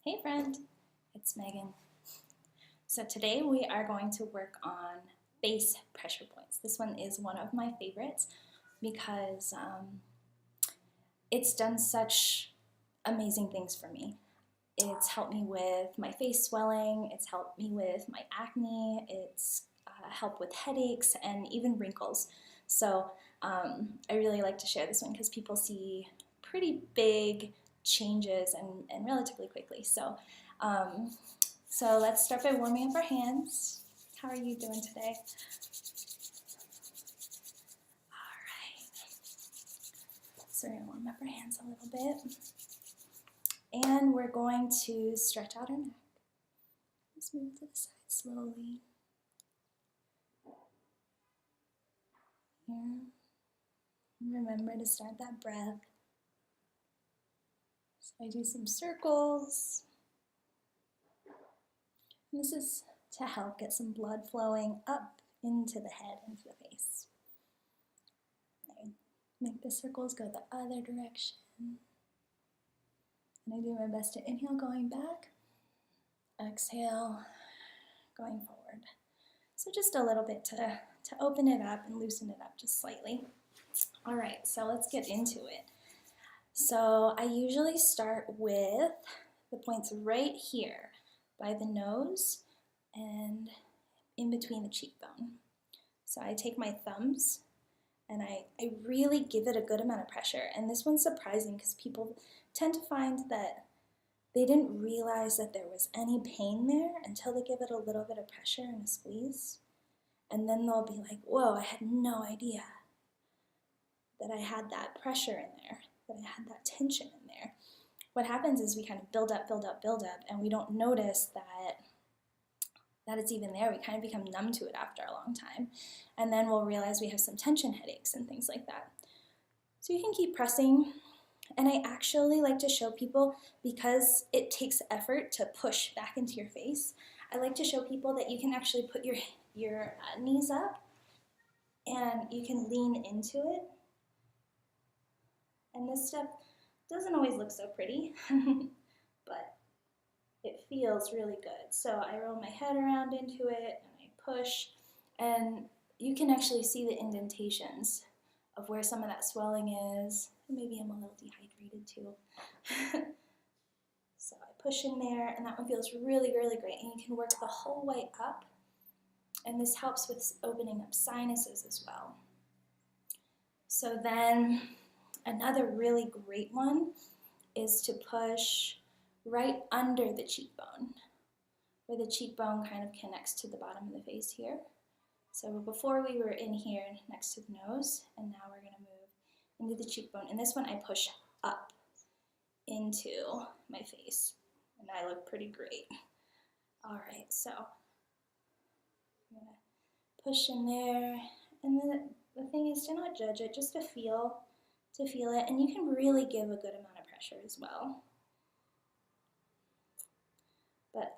Hey friend, it's Megan. So today we are going to work on face pressure points. This one is one of my favorites because it's done such amazing things for me. It's helped me with my face swelling, it's helped me with my acne, it's helped with headaches and even wrinkles. So I really like to share this one because people see pretty big changes and relatively quickly. So let's start by warming up our hands. How are you doing today? All right. So we're going to warm up our hands a little bit. And we're going to stretch out our neck. Just move to the side slowly. Here. Remember to start that breath. So I do some circles. And this is to help get some blood flowing up into the head, into the face. I make the circles go the other direction. And I do my best to inhale, going back. Exhale, going forward. So just a little bit to open it up and loosen it up just slightly. All right, so let's get into it. So I usually start with the points right here by the nose and in between the cheekbone. So I take my thumbs and I really give it a good amount of pressure. And this one's surprising because people tend to find that they didn't realize that there was any pain there until they give it a little bit of pressure and a squeeze. And then they'll be like, whoa, I had no idea that I had that pressure in there, that I had that tension in there. What happens is we kind of build up, and we don't notice that it's even there. We kind of become numb to it after a long time. And then we'll realize we have some tension headaches and things like that. So you can keep pressing. And I actually like to show people, because it takes effort to push back into your face, I like to show people that you can actually put your knees up and you can lean into it. And this step doesn't always look so pretty, but it feels really good. So I roll my head around into it and I push, and you can actually see the indentations of where some of that swelling is. Maybe I'm a little dehydrated too. So I push in there, and that one feels really, really great. And you can work the whole way up, and this helps with opening up sinuses as well. So then another really great one is to push right under the cheekbone, where the cheekbone kind of connects to the bottom of the face here. So before we were in here next to the nose, and now we're going to move into the cheekbone. And this one I push up into my face, and I look pretty great. All right, so I'm going to push in there, and then the thing is to not judge it, just to feel it, and you can really give a good amount of pressure as well. But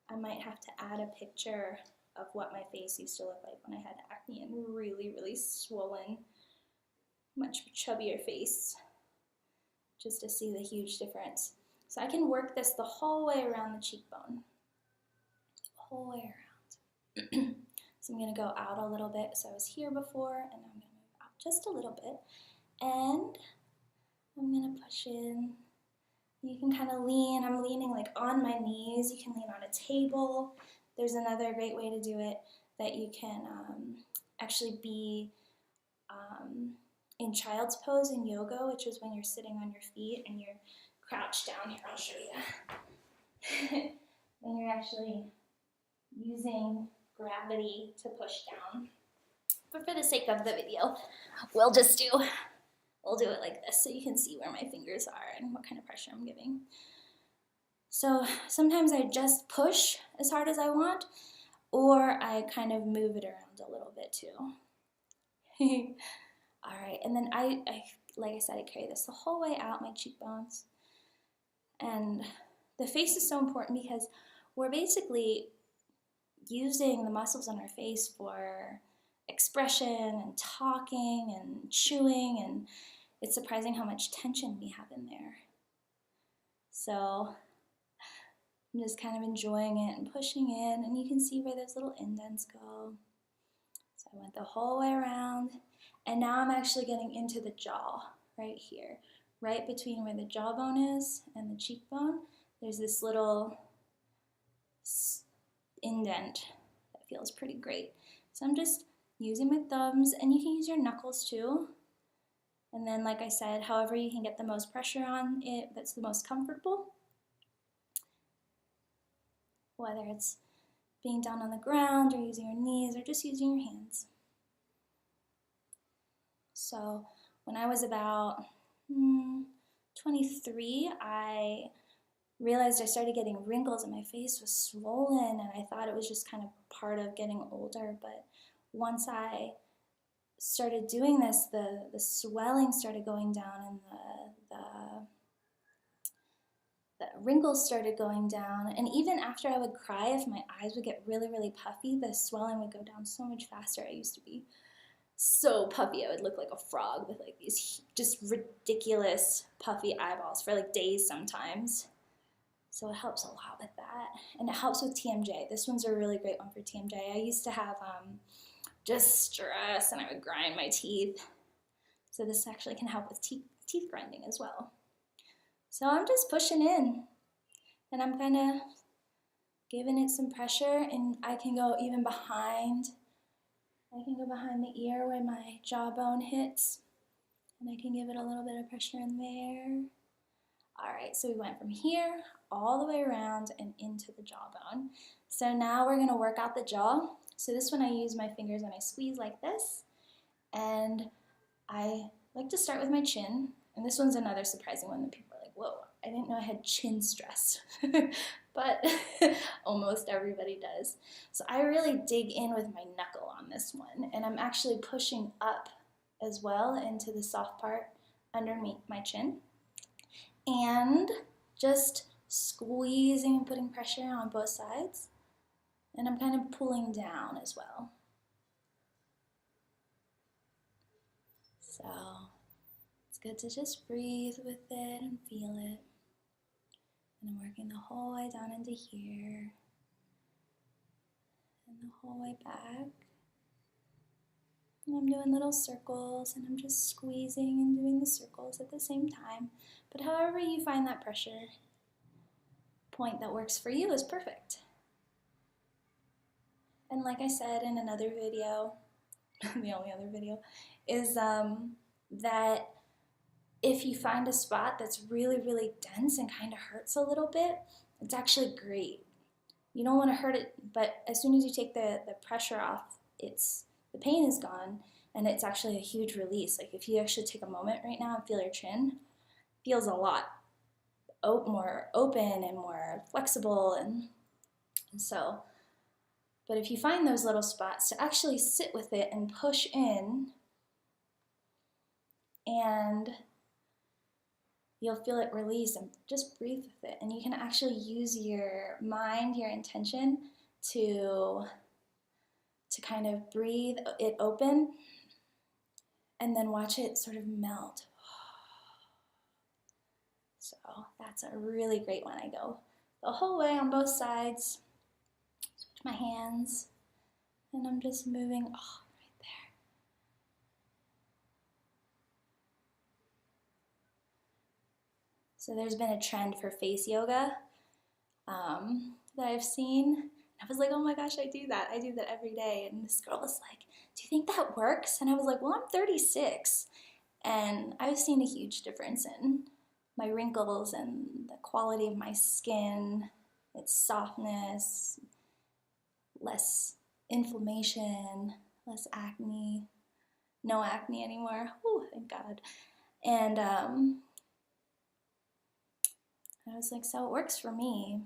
I might have to add a picture of what my face used to look like when I had acne and really, really swollen, much chubbier face, just to see the huge difference. So I can work this the whole way around the cheekbone, the whole way around. So I'm going to go out a little bit. So I was here before, and now I'm going to move out just a little bit. And I'm going to push in. You can kind of lean. I'm leaning like on my knees. You can lean on a table. There's another great way to do it, that you can actually be in child's pose in yoga, which is when you're sitting on your feet and you're crouched down. Here, I'll show you. And you're actually using gravity to push down. But for the sake of the video, we'll do it like this so you can see where my fingers are and what kind of pressure I'm giving. So sometimes I just push as hard as I want, or I kind of move it around a little bit too. All right, and then I like I said, I carry this the whole way out my cheekbones. And the face is so important because we're basically using the muscles on our face for expression and talking and chewing, and it's surprising how much tension we have in there. So I'm just kind of enjoying it and pushing in, and you can see where those little indents go. So I went the whole way around, and now I'm actually getting into the jaw right here, right between where the jawbone is and the cheekbone. There's this little indent that feels pretty great. So I'm just using my thumbs, and you can use your knuckles too. And then, like I said, however you can get the most pressure on it that's the most comfortable. Whether it's being down on the ground or using your knees or just using your hands. So when I was about 23, I realized I started getting wrinkles and my face was swollen, and I thought it was just kind of part of getting older. But once I started doing this, the swelling started going down, and the wrinkles started going down. And even after I would cry, if my eyes would get really, really puffy, the swelling would go down so much faster. I used to be so puffy. I would look like a frog with like these just ridiculous puffy eyeballs for like days sometimes. So it helps a lot with that. And it helps with TMJ. This one's a really great one for TMJ. I used to have just stress, and I would grind my teeth. So this actually can help with teeth grinding as well. So I'm just pushing in, and I'm kind of giving it some pressure, and I can go even behind. I can go behind the ear where my jawbone hits, and I can give it a little bit of pressure in there. All right, so we went from here all the way around and into the jawbone. So now we're gonna work out the jaw. So this one I use my fingers and I squeeze like this, and I like to start with my chin. And this one's another surprising one that people are like, whoa, I didn't know I had chin stress. But almost everybody does. So I really dig in with my knuckle on this one, and I'm actually pushing up as well into the soft part underneath my chin, and just squeezing and putting pressure on both sides. And I'm kind of pulling down as well. So it's good to just breathe with it and feel it. And I'm working the whole way down into here and the whole way back. And I'm doing little circles, and I'm just squeezing and doing the circles at the same time. But however you find that pressure point that works for you is perfect. And like I said in another video, the only other video, is that if you find a spot that's really, really dense and kind of hurts a little bit, it's actually great. You don't want to hurt it, but as soon as you take the pressure off, the pain is gone, and it's actually a huge release. Like if you actually take a moment right now and feel your chin, it feels a lot more open and more flexible, and so. But if you find those little spots, to actually sit with it and push in, and you'll feel it release, and just breathe with it. And you can actually use your mind, your intention to kind of breathe it open, and then watch it sort of melt. So that's a really great one. I go the whole way on both sides. Switch my hands, and I'm just moving right there. So there's been a trend for face yoga that I've seen. I was like, oh my gosh, I do that every day. And this girl was like, do you think that works? And I was like, well, I'm 36, and I've seen a huge difference in my wrinkles and the quality of my skin, its softness, less inflammation, less acne, no acne anymore. Oh, thank God. And I was like, so it works for me.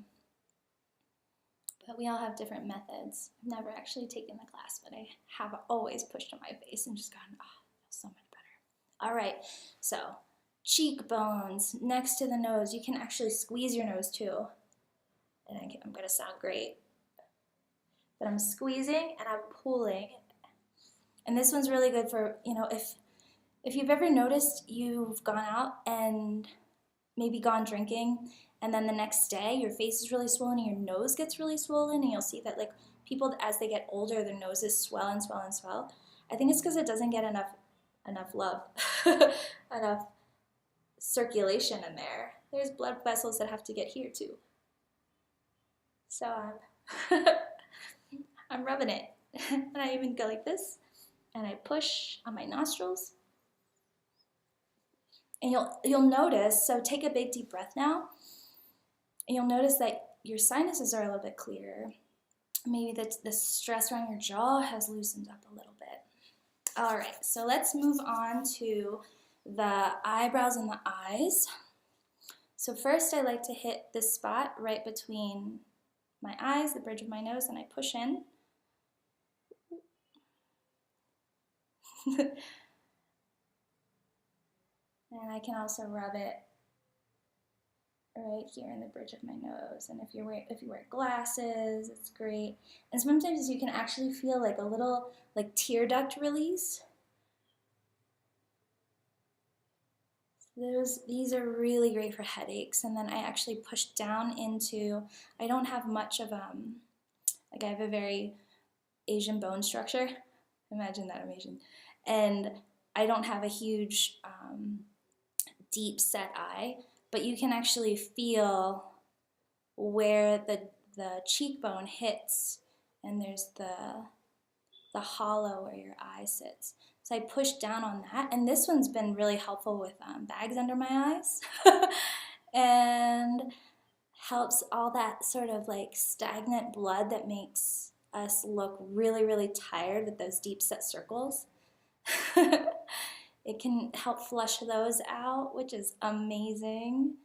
But we all have different methods. I've never actually taken the class, but I have always pushed on my face and just gone, oh, it feels so much better. All right, so cheekbones next to the nose. You can actually squeeze your nose too. And I'm gonna sound great. But I'm squeezing and I'm pulling. And this one's really good for, if you've ever noticed you've gone out and maybe gone drinking, and then the next day your face is really swollen and your nose gets really swollen, and you'll see that like people as they get older, their noses swell and swell and swell. I think it's because it doesn't get enough love, enough circulation in there. There's blood vessels that have to get here too. So I'm rubbing it, and I even go like this, and I push on my nostrils. And you'll notice, so take a big deep breath now, and you'll notice that your sinuses are a little bit clearer. Maybe the stress around your jaw has loosened up a little bit. All right, so let's move on to the eyebrows and the eyes. So first I like to hit this spot right between my eyes, the bridge of my nose, and I push in. And I can also rub it right here in the bridge of my nose. And if you wear glasses, it's great. And sometimes you can actually feel like a little like tear duct release. These are really great for headaches. And then I actually push down into, I don't have much of like I have a very Asian bone structure. Imagine that I'm Asian. And I don't have a huge deep set eye, but you can actually feel where the cheekbone hits, and there's the hollow where your eye sits. So I push down on that, and this one's been really helpful with bags under my eyes and helps all that sort of like stagnant blood that makes us look really, really tired with those deep set circles. It can help flush those out, which is amazing.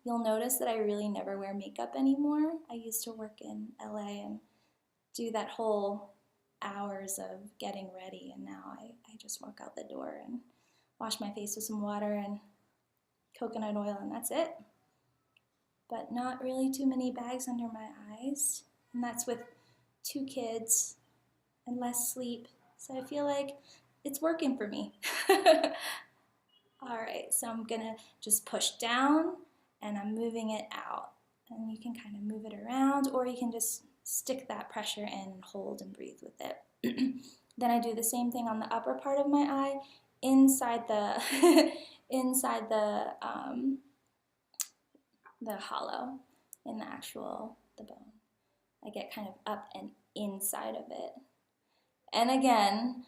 You'll notice that I really never wear makeup anymore. I used to work in LA and do that whole hours of getting ready, and now I just walk out the door and wash my face with some water and coconut oil, and that's it. But not really too many bags under my eyes, and that's with 2 kids and less sleep, so I feel like it's working for me. All right, so I'm gonna just push down and I'm moving it out. And you can kind of move it around, or you can just stick that pressure in and hold and breathe with it. Then I do the same thing on the upper part of my eye, inside the inside the hollow, in the bone. I get kind of up and inside of it. And again,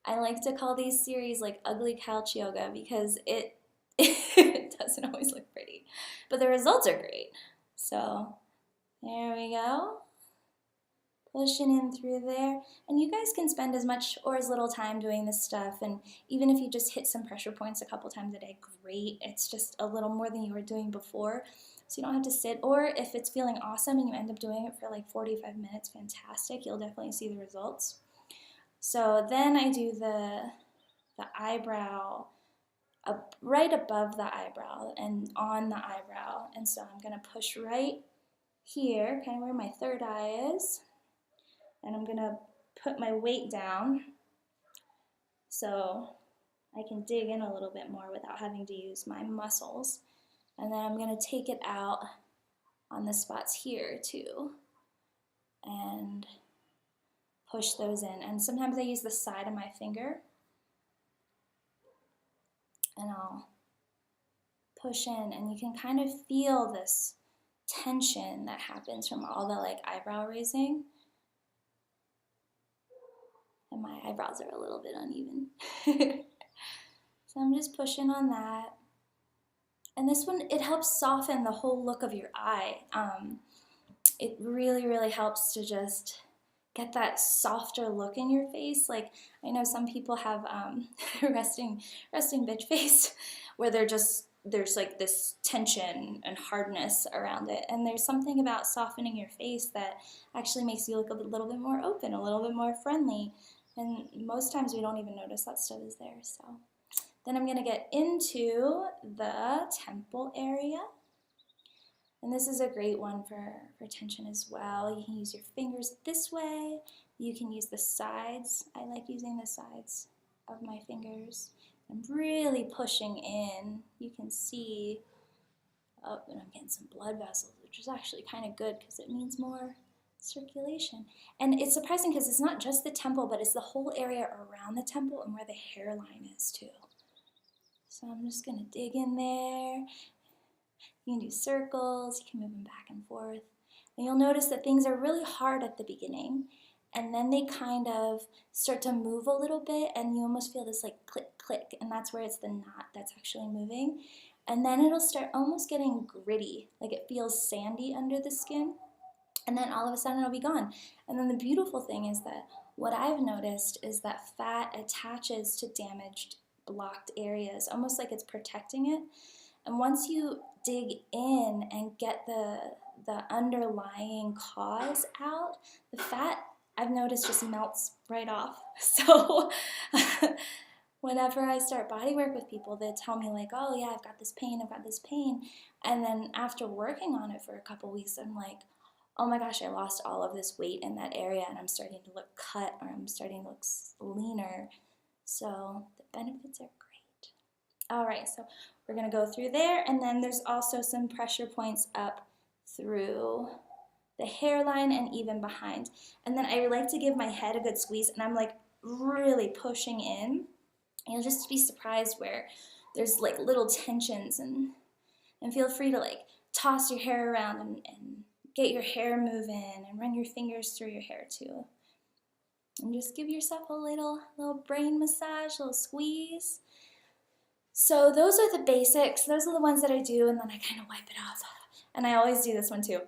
I like to call these series like ugly couch yoga because it doesn't always look pretty, but the results are great. So there we go, pushing in through there. And you guys can spend as much or as little time doing this stuff, and even if you just hit some pressure points a couple times a day, great. It's just a little more than you were doing before, so you don't have to sit. Or if it's feeling awesome and you end up doing it for like 45 minutes, fantastic, you'll definitely see the results. So then I do the eyebrow right above the eyebrow and on the eyebrow. And so I'm going to push right here, kind of where my third eye is. And I'm going to put my weight down so I can dig in a little bit more without having to use my muscles. And then I'm going to take it out on the spots here too. And push those in, and sometimes I use the side of my finger and I'll push in, and you can kind of feel this tension that happens from all the like eyebrow raising, and my eyebrows are a little bit uneven. So I'm just pushing on that, and this one, it helps soften the whole look of your eye. It really, really helps to just get that softer look in your face. Like, I know some people have resting bitch face, where there's like this tension and hardness around it. And there's something about softening your face that actually makes you look a little bit more open, a little bit more friendly. And most times we don't even notice that stuff is there. So then I'm gonna get into the temple area. And this is a great one for tension as well. You can use your fingers this way. You can use the sides. I like using the sides of my fingers. I'm really pushing in. You can see, oh, and I'm getting some blood vessels, which is actually kind of good because it means more circulation. And it's surprising because it's not just the temple, but it's the whole area around the temple and where the hairline is too. So I'm just gonna dig in there. You can do circles, you can move them back and forth. And you'll notice that things are really hard at the beginning, and then they kind of start to move a little bit, and you almost feel this like click, click, and that's where it's the knot that's actually moving. And then it'll start almost getting gritty, like it feels sandy under the skin, and then all of a sudden it'll be gone. And then the beautiful thing is that what I've noticed is that fat attaches to damaged, blocked areas, almost like it's protecting it. And once you dig in and get the underlying cause out, the fat, I've noticed, just melts right off. So whenever I start body work with people, they tell me like, oh yeah, I've got this pain. And then after working on it for a couple weeks, I'm like, oh my gosh, I lost all of this weight in that area and I'm starting to look cut, or I'm starting to look leaner. So the benefits are great. All right, so we're gonna go through there, and then there's also some pressure points up through the hairline and even behind. And then I like to give my head a good squeeze, and I'm like really pushing in. And you'll just be surprised where there's like little tensions, and feel free to like toss your hair around and get your hair moving and run your fingers through your hair too. And just give yourself a little brain massage, little squeeze. So those are the basics. Those are the ones that I do, and then I kind of wipe it off. And I always do this one too,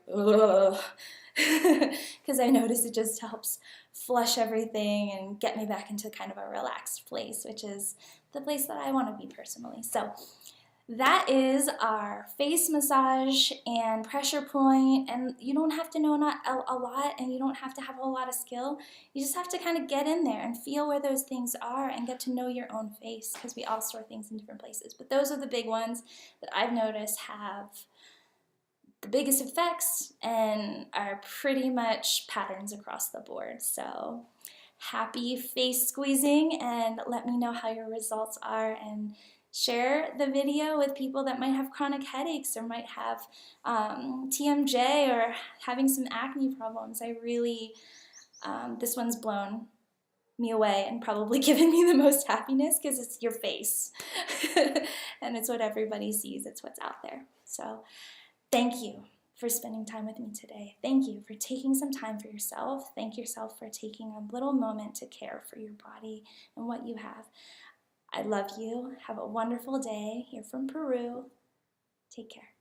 because I notice it just helps flush everything and get me back into kind of a relaxed place, which is the place that I want to be personally. So that is our face massage and pressure point, and you don't have to know a lot, and you don't have to have a lot of skill. You just have to kind of get in there and feel where those things are and get to know your own face, because we all store things in different places. But those are the big ones that I've noticed have the biggest effects and are pretty much patterns across the board. So happy face squeezing, and let me know how your results are, and share the video with people that might have chronic headaches or might have TMJ or having some acne problems. I really, this one's blown me away and probably given me the most happiness, because it's your face and it's what everybody sees. It's what's out there. So thank you for spending time with me today. Thank you for taking some time for yourself. Thank yourself for taking a little moment to care for your body and what you have. I love you. Have a wonderful day. You're from Peru. Take care.